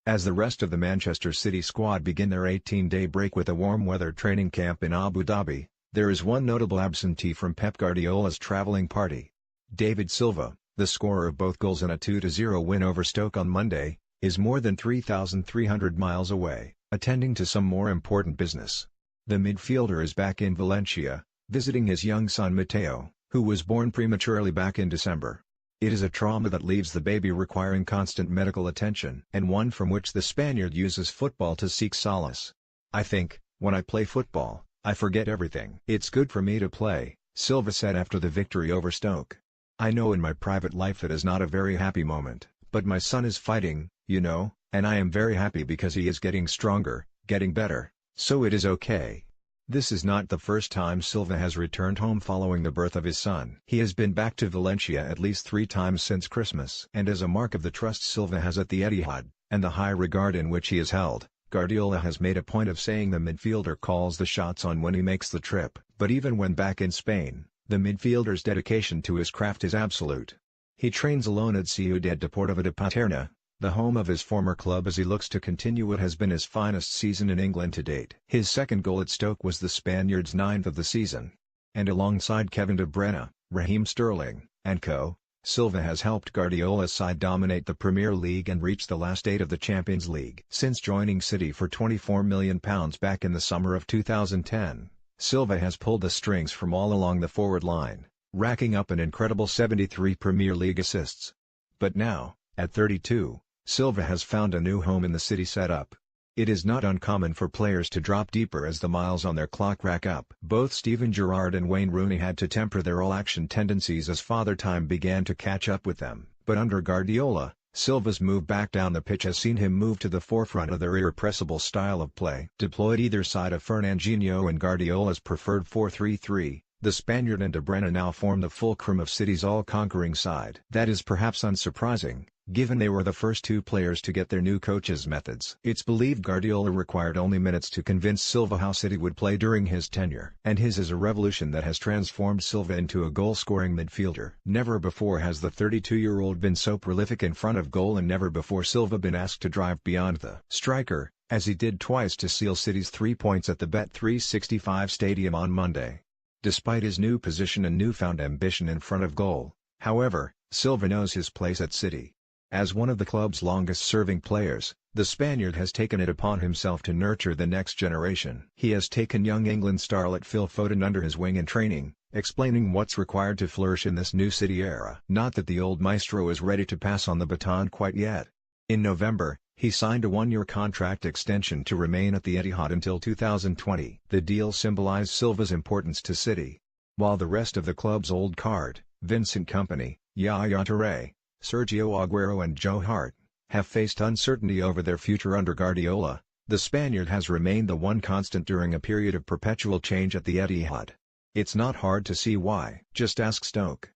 As the rest of the Manchester City squad begin their 18-day break with a warm-weather training camp in Abu Dhabi, there is one notable absentee from Pep Guardiola's travelling party. David Silva, the scorer of both goals in a 2-0 win over Stoke on Monday, is more than 3,300 miles away, attending to some more important business. The midfielder is back in Valencia, visiting his young son Matteo, who was born prematurely back in December. It is a trauma that leaves the baby requiring constant medical attention and one from which the Spaniard uses football to seek solace. "I think, when I play football, I forget everything. It's good for me to play," Silva said after the victory over Stoke. "I know in my private life it is not a very happy moment, but my son is fighting, and I am very happy because he is getting stronger, getting better, so it is okay." This is not the first time Silva has returned home following the birth of his son. He has been back to Valencia at least 3 times since Christmas. And as a mark of the trust Silva has at the Etihad, and the high regard in which he is held, Guardiola has made a point of saying the midfielder calls the shots on when he makes the trip. But even when back in Spain, the midfielder's dedication to his craft is absolute. He trains alone at Ciudad Deportiva de Paterna, the home of his former club, as he looks to continue what has been his finest season in England to date. His second goal at Stoke was the Spaniard's 9th of the season. And alongside Kevin De Bruyne, Raheem Sterling, and co., Silva has helped Guardiola's side dominate the Premier League and reach the last 8 of the Champions League. Since joining City for £24 million back in the summer of 2010, Silva has pulled the strings from all along the forward line, racking up an incredible 73 Premier League assists. But now, at 32, Silva has found a new home in the City setup. It is not uncommon for players to drop deeper as the miles on their clock rack up. Both Steven Gerrard and Wayne Rooney had to temper their all-action tendencies as father time began to catch up with them. But under Guardiola, Silva's move back down the pitch has seen him move to the forefront of their irrepressible style of play. Deployed either side of Fernandinho and Guardiola's preferred 4-3-3, the Spaniard and De Bruyne now form the fulcrum of City's all-conquering side. That is perhaps unsurprising, given they were the first 2 players to get their new coach's methods. It's believed Guardiola required only minutes to convince Silva how City would play during his tenure. And his is a revolution that has transformed Silva into a goal-scoring midfielder. Never before has the 32-year-old been so prolific in front of goal, and never before Silva been asked to drive beyond the striker, as he did twice to seal City's 3 points at the Bet365 Stadium on Monday. Despite his new position and newfound ambition in front of goal, however, Silva knows his place at City. As one of the club's longest-serving players, the Spaniard has taken it upon himself to nurture the next generation. He has taken young England starlet Phil Foden under his wing in training, explaining what's required to flourish in this new City era. Not that the old maestro is ready to pass on the baton quite yet. In November, he signed a 1-year contract extension to remain at the Etihad until 2020. The deal symbolized Silva's importance to City. While the rest of the club's old guard, Vincent Kompany, Yaya Touré, Sergio Aguero and Joe Hart, have faced uncertainty over their future under Guardiola, the Spaniard has remained the one constant during a period of perpetual change at the Etihad. It's not hard to see why. Just ask Stoke.